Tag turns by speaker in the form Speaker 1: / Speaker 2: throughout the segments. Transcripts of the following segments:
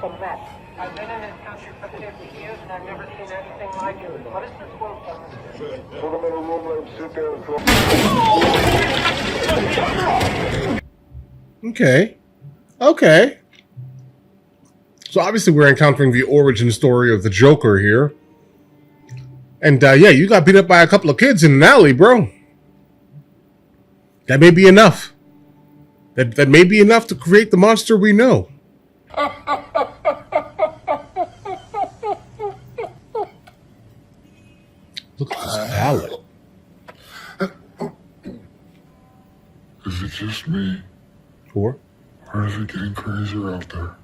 Speaker 1: a mess. I've been in this country for 50 years and I've never seen anything like it. What is this world from? Put them in a room, let them sit there and talk.
Speaker 2: Okay. Okay. So obviously we're encountering the origin story of the Joker here. And yeah, you got beat up by a couple of kids in an alley, bro. That may be enough. That may be enough to create the monster we know. Look at this palette.
Speaker 3: Is it just me?
Speaker 2: Or
Speaker 3: is it getting crazier out there?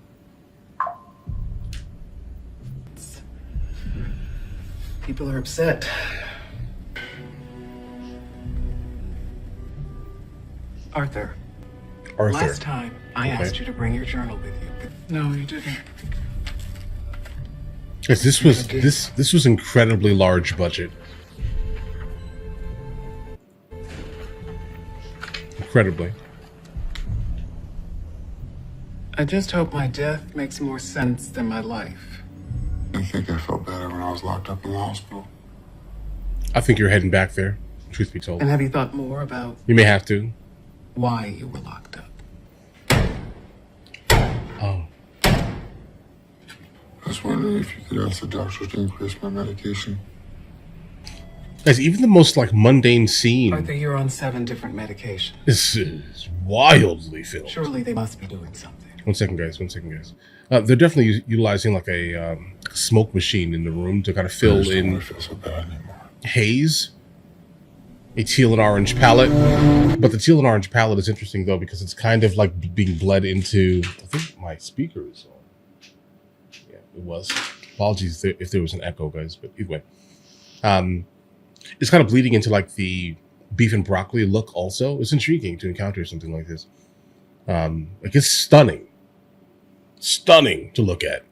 Speaker 4: People are upset. Arthur. Last time I asked you to bring your journal with you, but no, you didn't.
Speaker 2: Yes, this was incredibly large budget. Incredibly.
Speaker 4: I just hope my death makes more sense than my life.
Speaker 3: I think I felt better when I was locked up in the hospital.
Speaker 2: I think you're heading back there, truth be told.
Speaker 4: And have you thought more about
Speaker 2: You may have to.
Speaker 4: why you were locked up?
Speaker 2: Oh.
Speaker 3: I was wondering if you could ask the doctor to increase my medication.
Speaker 2: Guys, even the most like mundane scene
Speaker 4: Arthur, you're on 7 different medications.
Speaker 2: is wildly filmed.
Speaker 4: Surely they must be doing something.
Speaker 2: One second, guys. They're definitely utilizing like a smoke machine in the room to kind of fill in
Speaker 3: feel so bad anymore.
Speaker 2: haze. A teal and orange palette. But the teal and orange palette is interesting though because it's kind of like being bled into. I think my speaker is on. Yeah, it was. Apologies if there was an echo, guys. But either way, it's kind of bleeding into like the beef and broccoli look. Also, it's intriguing to encounter something like this. Like it's stunning to look at.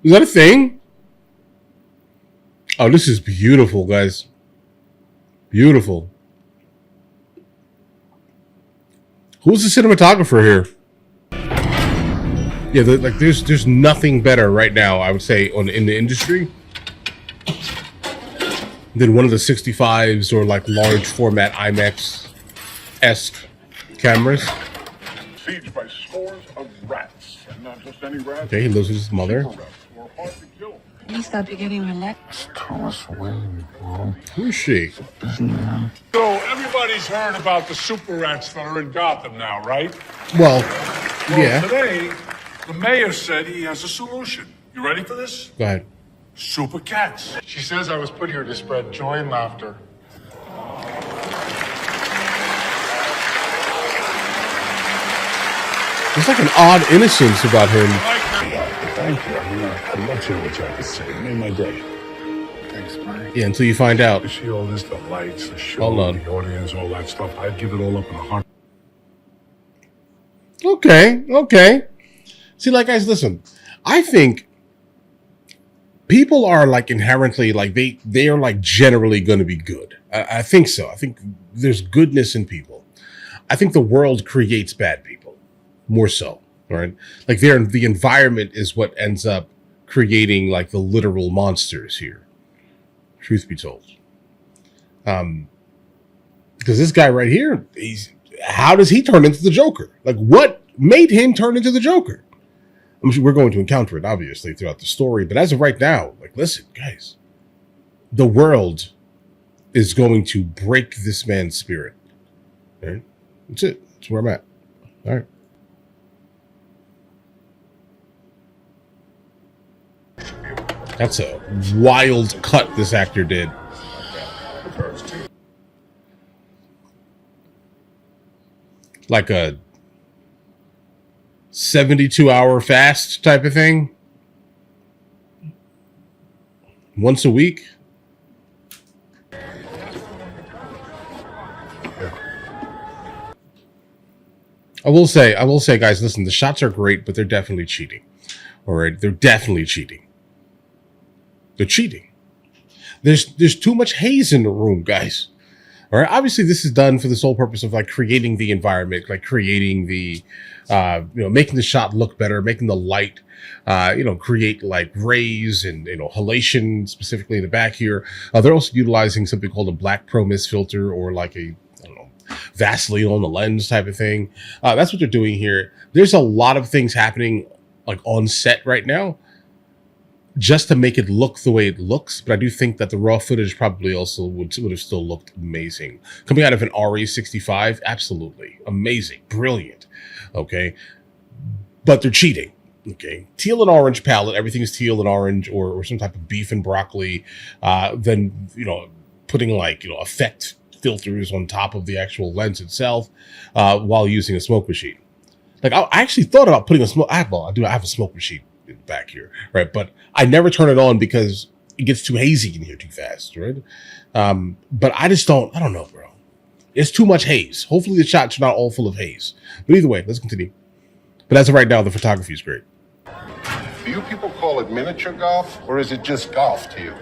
Speaker 2: Is that a thing? Oh, this is beautiful, guys. Beautiful. Who's the cinematographer here? Yeah, like there's nothing better right now, I would say, in the industry than one of the 65s or like large format IMAX-esque cameras.
Speaker 3: Sieged by scores of rats, and not just any rats.
Speaker 2: Okay, he lives with his mother.
Speaker 3: Super rats who are hard to kill.
Speaker 5: Please stop getting relaxed.
Speaker 3: It's Thomas Wayne, bro.
Speaker 2: Who is she?
Speaker 3: Busy man.
Speaker 6: So everybody's heard about the super rats that are in Gotham now, right?
Speaker 2: Well,
Speaker 6: Well,
Speaker 2: yeah.
Speaker 6: today, the mayor said he has a solution. You ready for this?
Speaker 2: Go ahead.
Speaker 6: Super cats.
Speaker 3: She says I was put here to spread joy and laughter.
Speaker 2: There's like an odd innocence about him.
Speaker 6: Thank you. I'm not sure what you have to say. It made my day.
Speaker 3: Thanks, Mike.
Speaker 2: Yeah, until you find out.
Speaker 6: You see all this, the lights, the show,
Speaker 2: Hold on.
Speaker 6: the audience, all that stuff. I'd give it all up in a heart.
Speaker 2: Okay. See, like, guys, listen. I think people are like inherently like they are like generally going to be good. I think so. I think there's goodness in people. I think the world creates bad people more so. All right, like the environment is what ends up creating like the literal monsters here. Truth be told, because this guy right here, how does he turn into the Joker? Like, what made him turn into the Joker? I'm sure we're going to encounter it obviously throughout the story, but as of right now, like, listen, guys, the world is going to break this man's spirit. All right, that's it. That's where I'm at. All right. That's a wild cut this actor did. Like a 72-hour fast type of thing. Once a week. I will say, guys, listen, the shots are great, but they're definitely cheating. All right, they're definitely cheating. They're cheating. There's too much haze in the room, guys. All right. Obviously, this is done for the sole purpose of like creating the environment, like creating the, making the shot look better, making the light, create like rays and, halation specifically in the back here. They're also utilizing something called a black pro mist filter or like a, Vaseline on the lens type of thing. That's what they're doing here. There's a lot of things happening like on set right now, just to make it look the way it looks. But I do think that the raw footage probably also would have still looked amazing. Coming out of an RE65, absolutely. Amazing. Brilliant. Okay. But they're cheating. Okay. Teal and orange palette. Everything is teal and orange or some type of beef and broccoli. Then, putting like, effect filters on top of the actual lens itself while using a smoke machine. Like I actually thought about putting a smoke. I have a smoke machine back here, right? But I never turn it on because it gets too hazy in here too fast, right? But I don't know, bro. It's too much haze. Hopefully the shots are not all full of haze. But either way, let's continue. But as of right now, the photography is great.
Speaker 3: Do you people call it miniature golf, or is it just golf to you?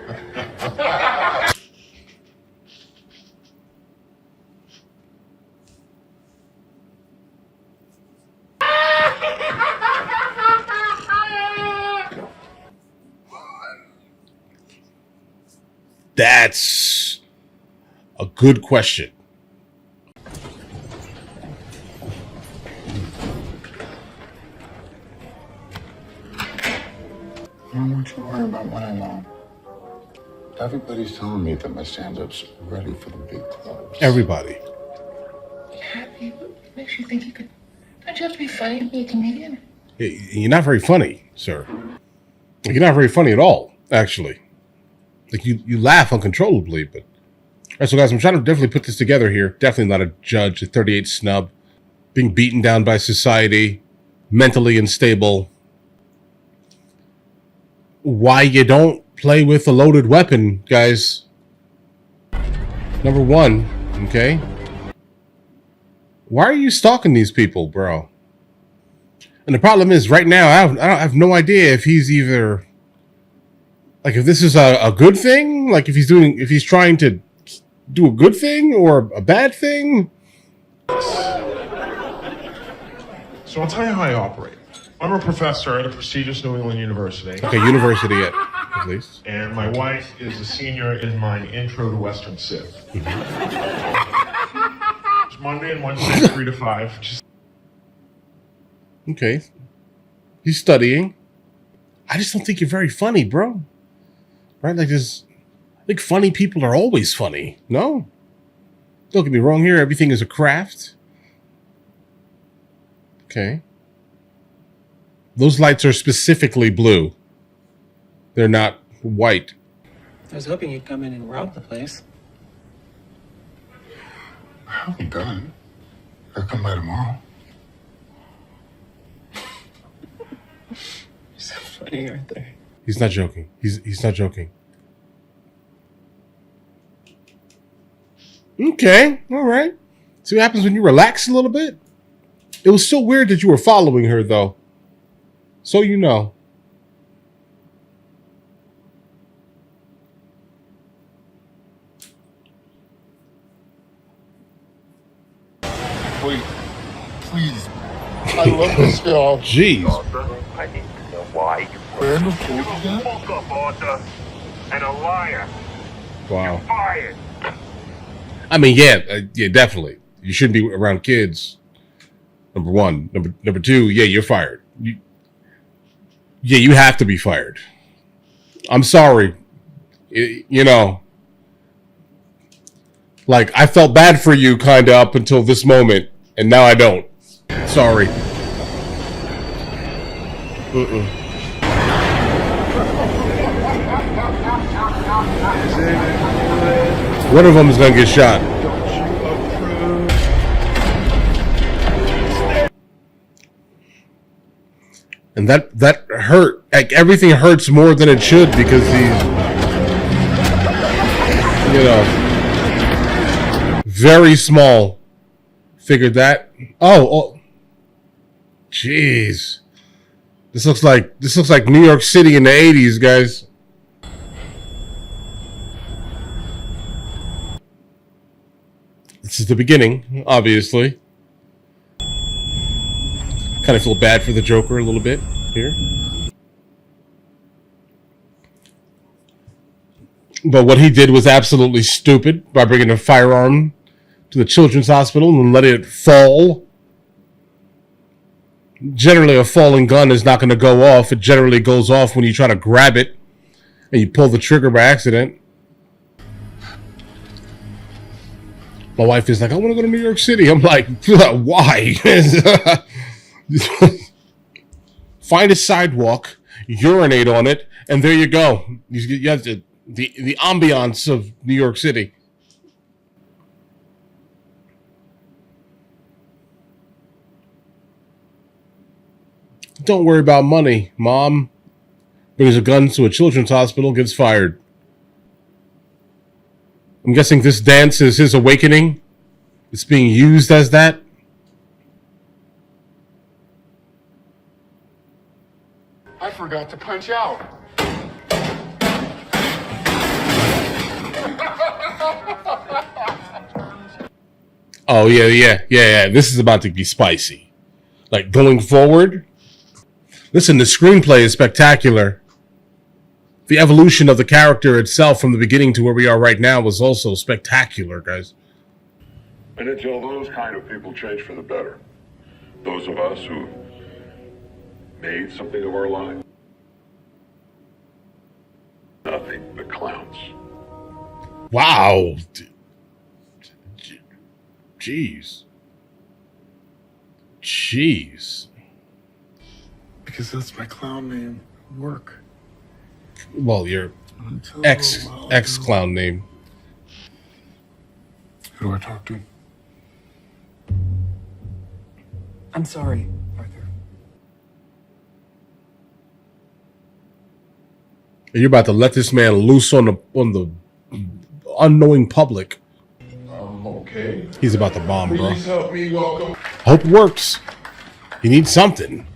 Speaker 2: That's a good question.
Speaker 3: I don't want you to worry about what I know. Everybody's telling me that my stand-up's ready for the big clubs.
Speaker 2: Everybody.
Speaker 5: Happy? What makes you think you could? Don't you have to be funny to be a comedian?
Speaker 2: You're not very funny, sir. You're not very funny at all, actually. Like you laugh uncontrollably, but all right, so guys, I'm trying to definitely put this together here. Definitely not a judge, a 38 snub, being beaten down by society, mentally unstable. Why you don't play with a loaded weapon, guys? Number one, okay? Why are you stalking these people, bro? And the problem is, right now, I have no idea if he's either, like, if this is a good thing, like if he's trying to do a good thing or a bad thing.
Speaker 7: So I'll tell you how I operate. I'm a professor at a prestigious New England university.
Speaker 2: Okay, university at least.
Speaker 7: And my wife is a senior in my Intro to Western Civ. It's Monday and Wednesday, 3 to 5.
Speaker 2: Okay. He's studying. I just don't think you're very funny, bro. Right? Like this. I think funny people are always funny. No? Don't get me wrong here. Everything is a craft. Okay. Those lights are specifically blue. They're not white.
Speaker 4: I was hoping you'd come in and rob the place.
Speaker 3: I haven't done. I'll come by tomorrow.
Speaker 4: You're so funny, Arthur.
Speaker 2: He's not joking. He's not joking. Okay, all right. See what happens when you relax a little bit? It was still weird that you were following her, though. So you know.
Speaker 3: Please. I love this film.
Speaker 2: Jeez.
Speaker 1: I need to know why.
Speaker 3: Randall told you that?
Speaker 1: Fuck up, Arthur. And a liar.
Speaker 2: Wow.
Speaker 1: Fired.
Speaker 2: I mean, yeah, definitely. You shouldn't be around kids. Number one. Number two, yeah, you're fired. You have to be fired. I'm sorry. Like, I felt bad for you kind of up until this moment, and now I don't. Sorry. One of them is gonna get shot. And that hurt. Like, everything hurts more than it should because he's, very small. Figured that. Oh, jeez. This looks like New York City in the 80s, guys. This is the beginning, obviously. Kind of feel bad for the Joker a little bit here. But what he did was absolutely stupid by bringing a firearm to the children's hospital and letting it fall. Generally, a falling gun is not going to go off. It generally goes off when you try to grab it and you pull the trigger by accident. My wife is like, I want to go to New York City. I'm like, why? Find a sidewalk, urinate on it, and there you go. You have the ambiance of New York City. Don't worry about money. Mom brings a gun to a children's hospital, gets fired. I'm guessing this dance is his awakening. It's being used as that.
Speaker 3: I forgot to punch out.
Speaker 2: Oh, yeah. This is about to be spicy. Like, going forward. Listen, the screenplay is spectacular. The evolution of the character itself from the beginning to where we are right now was also spectacular, guys.
Speaker 8: And until those kind of people change for the better, those of us who made something of our lives, nothing but clowns.
Speaker 2: Wow. Jeez.
Speaker 3: Because that's my clown name. Work.
Speaker 2: Well, your ex clown name.
Speaker 3: Who do I talk to?
Speaker 4: I'm sorry, Arthur.
Speaker 2: You're about to let this man loose on the unknowing public.
Speaker 3: I'm okay.
Speaker 2: He's about to bomb, bro.
Speaker 3: Please help me welcome.
Speaker 2: Hope it works. He needs something.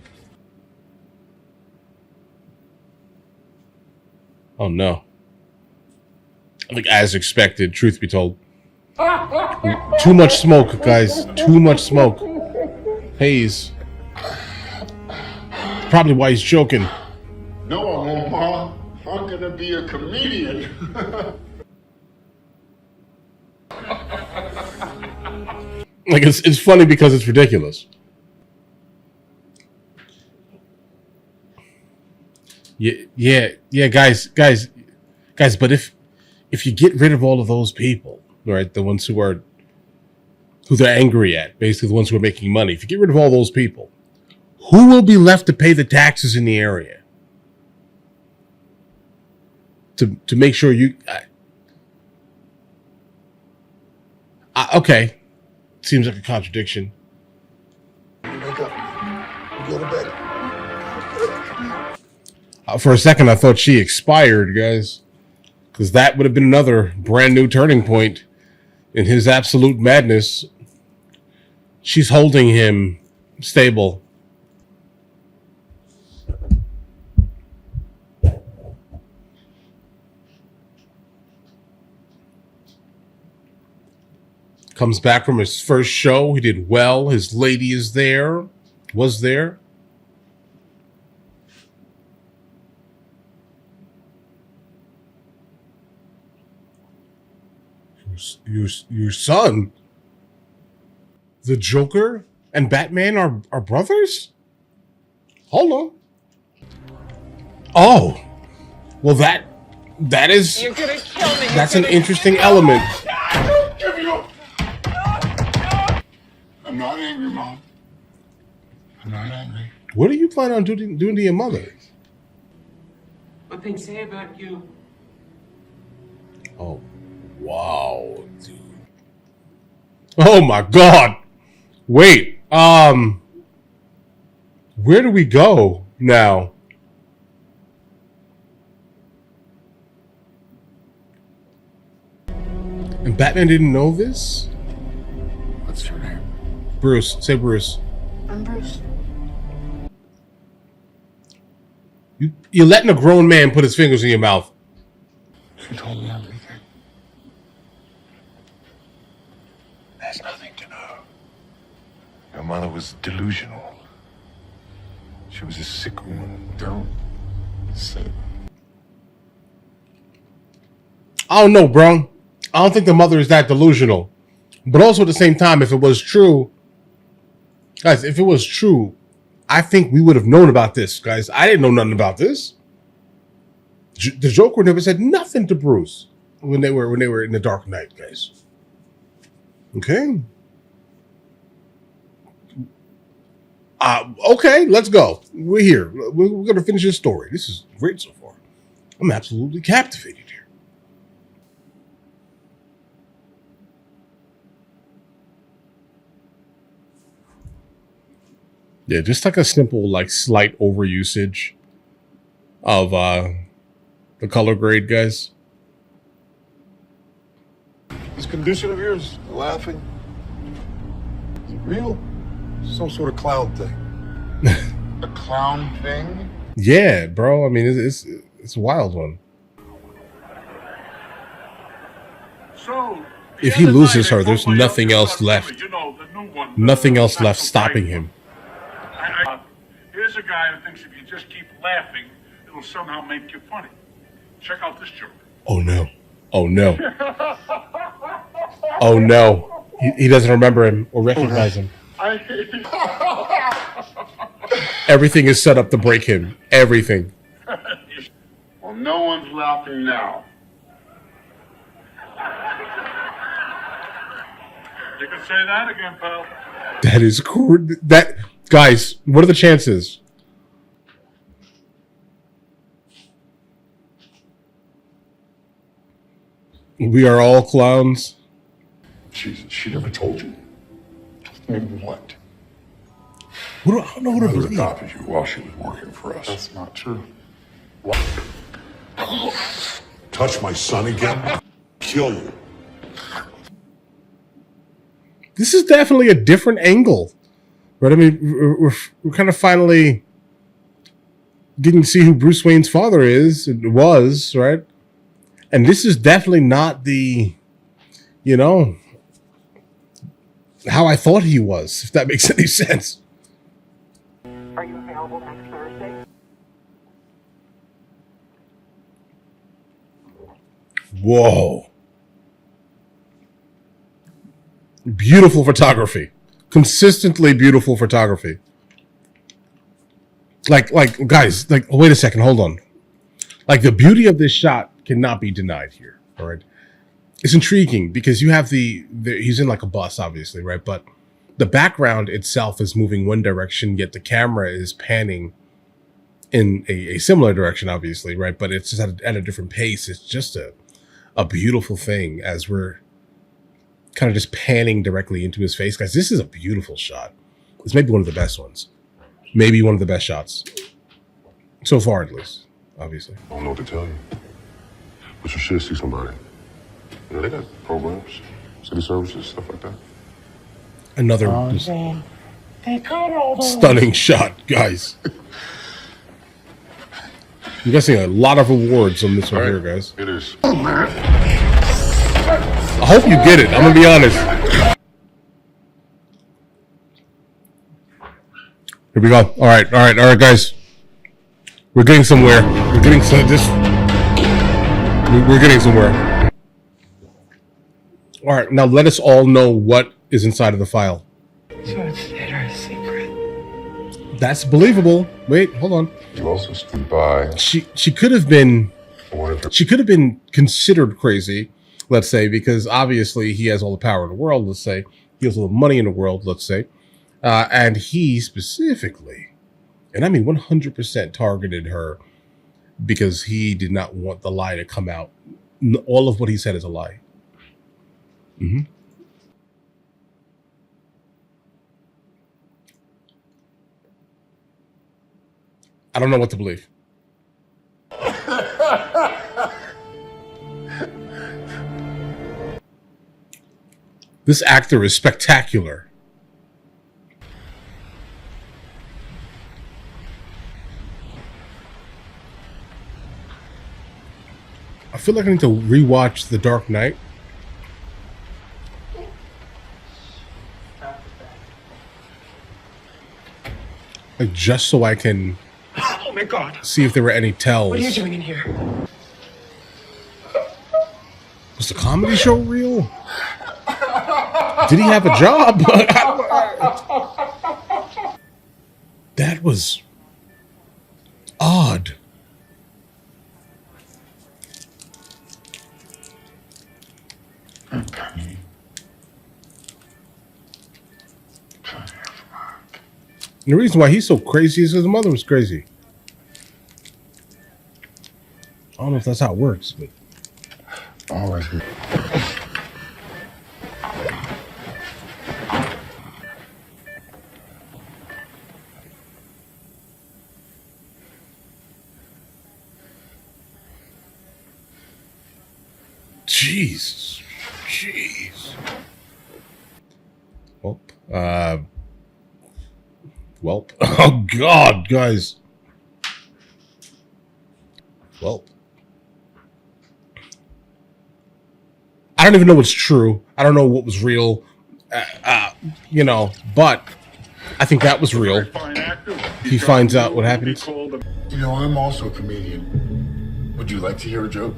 Speaker 2: Oh no. I think as expected, truth be told. Too much smoke, guys. Too much smoke. Haze. Probably why he's choking.
Speaker 3: No, I won't, Ma. I'm gonna be a comedian.
Speaker 2: Like it's funny because it's ridiculous. Yeah, guys. But if you get rid of all of those people, right, the ones who they're angry at, basically the ones who are making money, if you get rid of all those people, who will be left to pay the taxes in the area? To make sure you. Okay, seems like a contradiction.
Speaker 3: Wake up. Go to bed.
Speaker 2: For a second, I thought she expired, guys, because that would have been another brand new turning point in his absolute madness. She's holding him stable. Comes back from his first show. He did well. His lady is there. Was there. Your son, the Joker, and Batman are brothers? Hold on. Oh, well that is.
Speaker 1: You're gonna kill me.
Speaker 2: That's an interesting element.
Speaker 3: Give me up. I'm not angry, Mom. I'm not angry.
Speaker 2: What are you planning on doing to your mother?
Speaker 1: What they say about you.
Speaker 2: Oh, wow, dude. Oh my God. Wait, where do we go now? And Batman didn't know this?
Speaker 3: What's your name?
Speaker 2: Bruce. Say Bruce.
Speaker 5: I'm Bruce.
Speaker 2: You're letting a grown man put his fingers in your mouth.
Speaker 3: She told me everything. has nothing to know. Your mother was delusional. She was a sick woman. Don't say that.
Speaker 2: I don't know, bro. I don't think the mother is that delusional. But also at the same time, if it was true, guys, if it was true, I think we would have known about this, guys. I didn't know nothing about this. The Joker never said nothing to Bruce when they were in the Dark Knight, guys. Okay. Okay, let's go. We're here. We're going to finish this story. This is great so far. I'm absolutely captivated here. Yeah, just like a simple, like, slight overusage of the color grade, guys.
Speaker 3: This condition of yours, laughing, is it real? Some sort of clown thing. A clown thing?
Speaker 2: Yeah, bro. I mean, it's a wild one.
Speaker 6: So,
Speaker 2: If he loses her, there's nothing else left.
Speaker 6: You know, the new one,
Speaker 2: Nothing else
Speaker 6: not
Speaker 2: left
Speaker 6: so
Speaker 2: stopping
Speaker 6: bright.
Speaker 2: him.
Speaker 6: Here's a guy who thinks if you just keep laughing, it'll somehow make you funny. Check out this joke.
Speaker 2: Oh no. Oh no. Oh no. He doesn't remember him or recognize him. Everything is set up to break him. Everything.
Speaker 8: Well, no one's laughing now.
Speaker 6: You can say that again, pal.
Speaker 2: That is that guys, what are the chances? We are all clowns.
Speaker 3: She never told you. Maybe what?
Speaker 2: I don't know what to
Speaker 3: Mother
Speaker 2: believe.
Speaker 3: adopted you while she was working for us. That's not true. What? Touch my son again, kill you.
Speaker 2: This is definitely a different angle, right? I mean, we're kind of finally getting to see who Bruce Wayne's father was, right? And this is definitely not the, how I thought he was, if that makes any sense.
Speaker 1: Are you available next Thursday?
Speaker 2: Whoa. Beautiful photography. Consistently beautiful photography. Like, guys, like, wait a second, hold on. Like, the beauty of this shot cannot be denied here, all right? It's intriguing because you have he's in like a bus, obviously, right? But the background itself is moving one direction, yet the camera is panning in a similar direction, obviously, right? But it's just at a different pace. It's just a beautiful thing as we're kind of just panning directly into his face. Guys, this is a beautiful shot. It's maybe one of the best ones. Maybe one of the best shots. So far, at least, obviously.
Speaker 3: I don't know what to tell you. But you should see somebody. You know, they got programs, city services, stuff like that.
Speaker 2: Another stunning shot, guys. You guys see a lot of awards on this one here, guys.
Speaker 3: It is.
Speaker 2: I hope you get it. I'm gonna be honest. Here we go. All right, guys. We're getting somewhere. We're getting somewhere. All right, now let us all know what is inside of the file.
Speaker 5: So it's her secret.
Speaker 2: That's believable. Wait, hold on.
Speaker 3: You also stood by.
Speaker 2: She could have been considered crazy, let's say, because obviously he has all the power in the world, let's say. He has all the money in the world, let's say. And he specifically, and I mean 100% targeted her because he did not want the lie to come out. All of what he said is a lie. Mm-hmm. I don't know what to believe. This actor is spectacular. I feel like I need to rewatch The Dark Knight. Like, just so I can
Speaker 4: Oh my God.
Speaker 2: see if there were any tells.
Speaker 4: What are you doing in here?
Speaker 2: Was the comedy show real? Did he have a job? That was odd.
Speaker 3: Okay.
Speaker 2: And the reason why he's so crazy is his mother was crazy. I don't know if that's how it works, but
Speaker 3: Always.
Speaker 2: Jesus. Jeez. Welp. Oh, God, guys. Welp. I don't even know what's true. I don't know what was real. You know, but I think that was real. He finds out what happens.
Speaker 3: You know, I'm also a comedian. Would you like to hear a joke?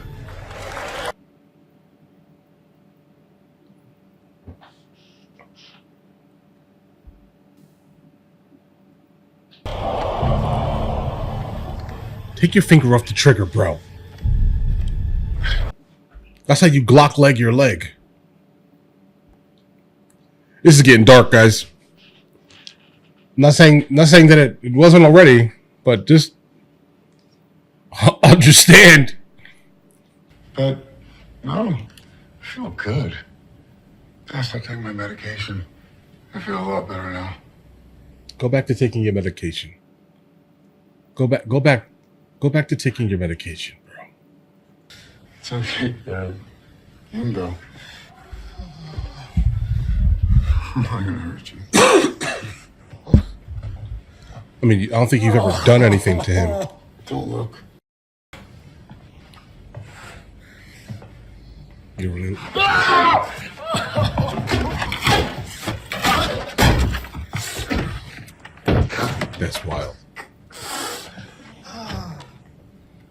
Speaker 2: Take your finger off the trigger, bro. That's how you Glock leg your leg. This is getting dark, guys. Not saying that it wasn't already, but just understand.
Speaker 3: But no, I feel good. I stopped taking my medication. I feel a lot better now.
Speaker 2: Go back to taking your medication. Go back to taking your medication, bro.
Speaker 3: It's okay, Dad. You can go. I'm not gonna hurt you.
Speaker 2: I mean, I don't think you've ever done anything to him.
Speaker 3: Don't look.
Speaker 2: You really... That's wild.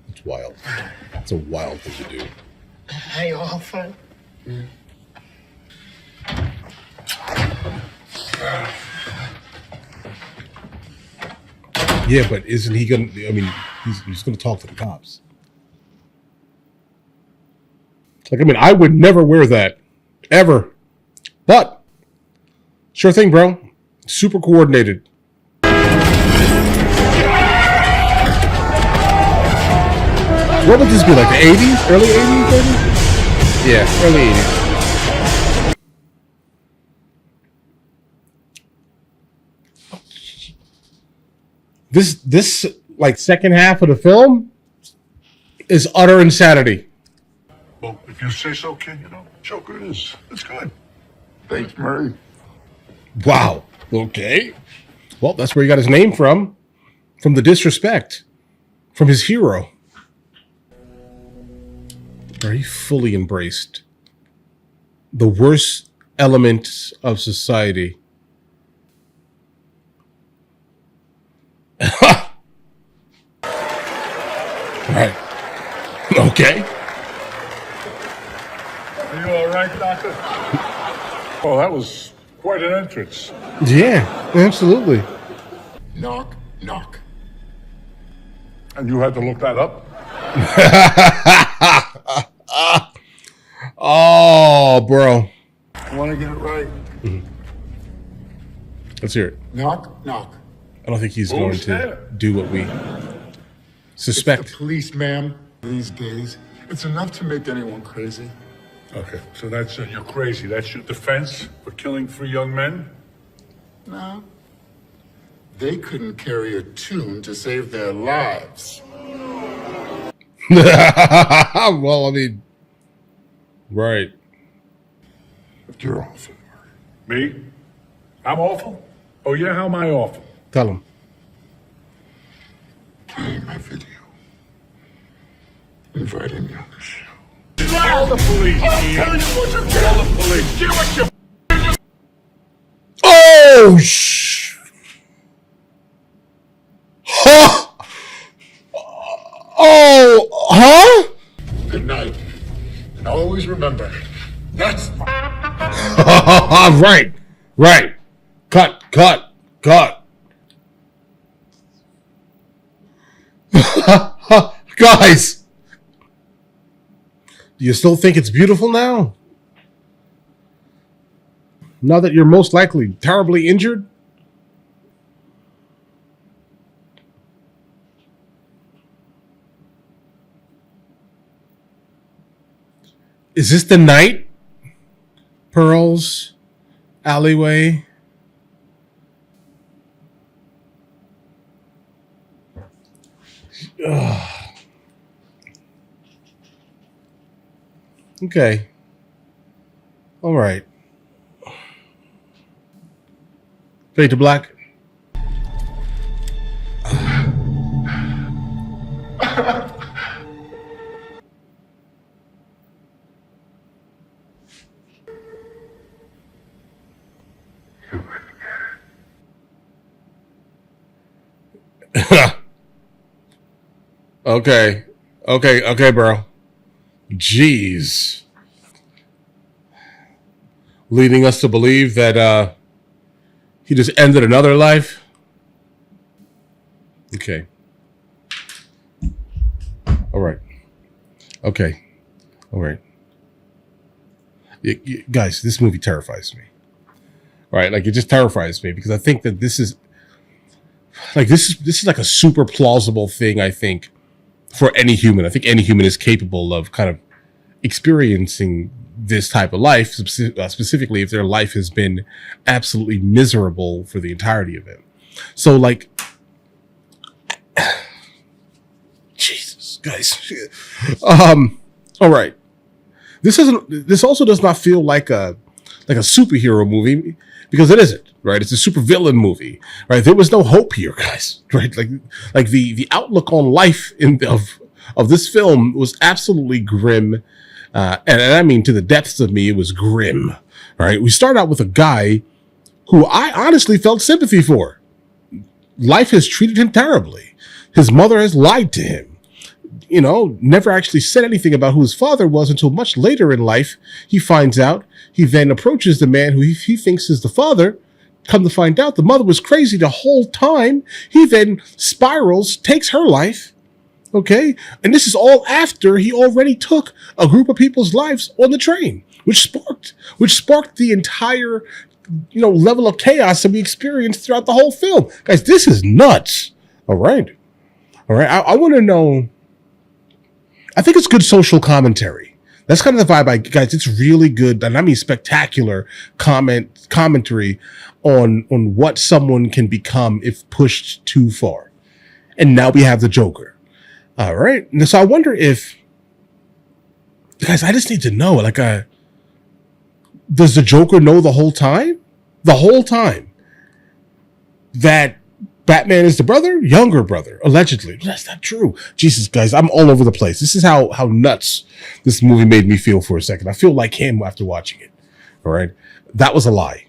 Speaker 2: It's wild. It's a wild thing to do.
Speaker 5: Hey, Arthur.
Speaker 2: Yeah, but isn't he gonna? I mean, he's gonna talk to the cops. Like, I mean, I would never wear that, ever. But sure thing, bro. Super coordinated. What would this be, like the 80s? Early 80s, maybe? Yeah, early 80s. This like second half of the film is utter insanity.
Speaker 3: Well, if you say so, kid, you know, Joker is. It's good. Thanks, Murray.
Speaker 2: Wow. Okay. Well, that's where he got his name from the disrespect, from his hero. Where he fully embraced the worst elements of society. Right. Okay.
Speaker 6: Are you all right, Doctor? Oh, that was quite an entrance.
Speaker 2: Yeah, absolutely.
Speaker 3: Knock, knock.
Speaker 6: And you had to look that up?
Speaker 2: Oh, bro.
Speaker 3: I want to get it right.
Speaker 2: Mm-hmm. Let's hear it.
Speaker 3: Knock, knock.
Speaker 2: I don't think he's going to do what we suspect.
Speaker 3: It's the police, ma'am. These days, it's enough to make anyone crazy.
Speaker 6: Okay, so that's you're crazy. That's your defense for killing 3 young men?
Speaker 3: No. They couldn't carry a tune to save their lives.
Speaker 2: Well, I mean, right.
Speaker 3: You're awful.
Speaker 6: Me? I'm awful? Oh yeah, how am I awful?
Speaker 2: Tell him.
Speaker 3: Playing my video. Inviting me on the show.
Speaker 6: Call the police! Tell you what you call the police! Get what you...
Speaker 2: Oh, Huh?
Speaker 3: Good night. And always remember, that's...
Speaker 2: Right. Cut. Guys, do you still think it's beautiful now? Now that you're most likely terribly injured? Is this the night? Pearls, alleyway. Ugh. Okay. All right. Fade to black. Okay, bro. Jeez. Leading us to believe that he just ended another life. Okay. All right. Okay. All right. Guys, this movie terrifies me. Right? Like, it just terrifies me because I think that this is like a super plausible thing, I think, for any human. I think any human is capable of kind of experiencing this type of life, specifically if their life has been absolutely miserable for the entirety of it. So, like, Jesus, guys. All right. This also does not feel like a superhero movie, because it isn't, right? It's a supervillain movie, right? There was no hope here, guys, right? Like the outlook on life of this film was absolutely grim, and I mean, to the depths of me, it was grim, right? We start out with a guy who I honestly felt sympathy for. Life has treated him terribly. His mother has lied to him. You know, never actually said anything about who his father was until much later in life. He finds out. He then approaches the man who he thinks is the father. Come to find out, the mother was crazy the whole time. He then spirals, takes her life. Okay? And this is all after he already took a group of people's lives on the train, which sparked the entire, level of chaos that we experienced throughout the whole film. Guys, this is nuts. All right. I want to know. I think it's good social commentary. That's kind of the vibe, guys. It's really good, and I mean spectacular commentary on what someone can become if pushed too far. And now we have the Joker. All right. And so I wonder if, guys, I just need to know, does the Joker know the whole time? The whole time that Batman is the younger brother, allegedly. That's not true. Jesus, guys, I'm all over the place. This is how nuts this movie made me feel for a second. I feel like him after watching it. All right. That was a lie.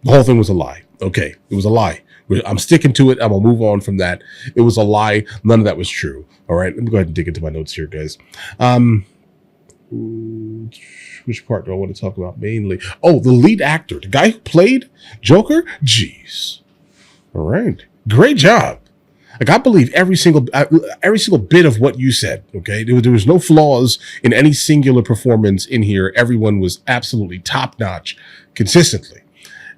Speaker 2: The whole thing was a lie. Okay. It was a lie. I'm sticking to it. I'm going to move on from that. It was a lie. None of that was true. All right. Let me go ahead and dig into my notes here, guys. Which part do I want to talk about mainly? Oh, the lead actor, the guy who played Joker. Jeez. All right. Great job. Like, I believe every single bit of what you said. Okay. There was no flaws in any singular performance in here. Everyone was absolutely top notch consistently.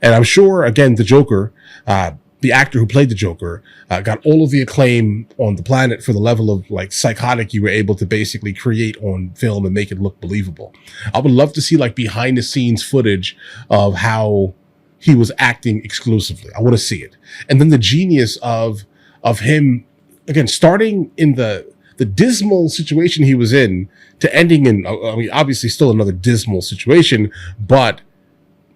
Speaker 2: And I'm sure, again, the Joker, the actor who played the Joker, got all of the acclaim on the planet for the level of psychotic you were able to basically create on film and make it look believable. I would love to see behind the scenes footage of how he was acting exclusively. I want to see it. And then the genius of him, again, starting in the dismal situation he was in to ending in, obviously still another dismal situation, but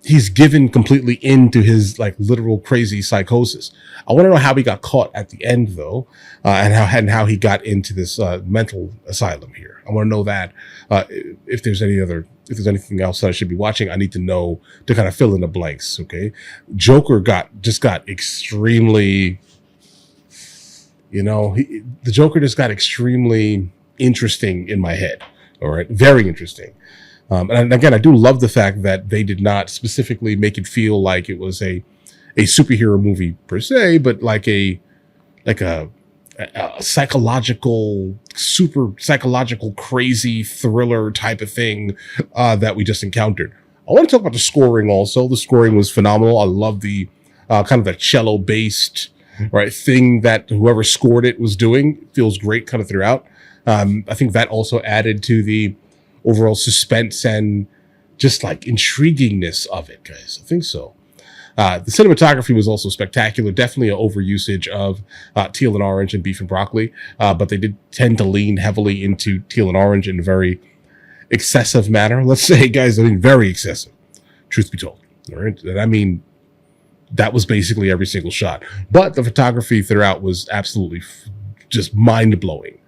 Speaker 2: he's given completely into his literal crazy psychosis. I want to know how he got caught at the end, though, and how he got into this mental asylum here. I want to know that. If there's anything else that I should be watching, I need to know to kind of fill in the blanks. Okay, Joker got extremely, the Joker just got extremely interesting in my head. All right, very interesting. And again, I do love the fact that they did not specifically make it feel like it was a superhero movie per se, but like a psychological, super psychological, crazy thriller type of thing that we just encountered. I want to talk about the scoring also. The scoring was phenomenal. I love the kind of the cello based right thing that whoever scored it was doing. Feels great kind of throughout. I think that also added to the overall suspense and just like intriguingness of it, guys. I think so. The cinematography was also spectacular. Definitely an overusage of teal and orange and beef and broccoli, but they did tend to lean heavily into teal and orange in a very excessive manner. Let's say, guys, I mean, very excessive, truth be told. All right. And I mean, that was basically every single shot. But the photography throughout was absolutely just mind-blowing.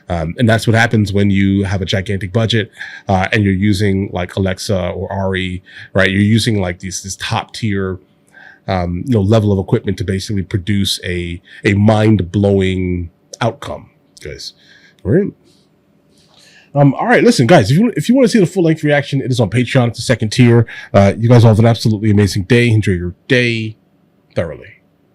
Speaker 2: And that's what happens when you have a gigantic budget and you're using like Alexa or Ari, right? You're using like this top tier level of equipment to basically produce a mind-blowing outcome, guys. All right. All right, listen, guys, if you want to see the full-length reaction, it is on Patreon. It's the second tier. You guys all have an absolutely amazing day. Enjoy your day thoroughly.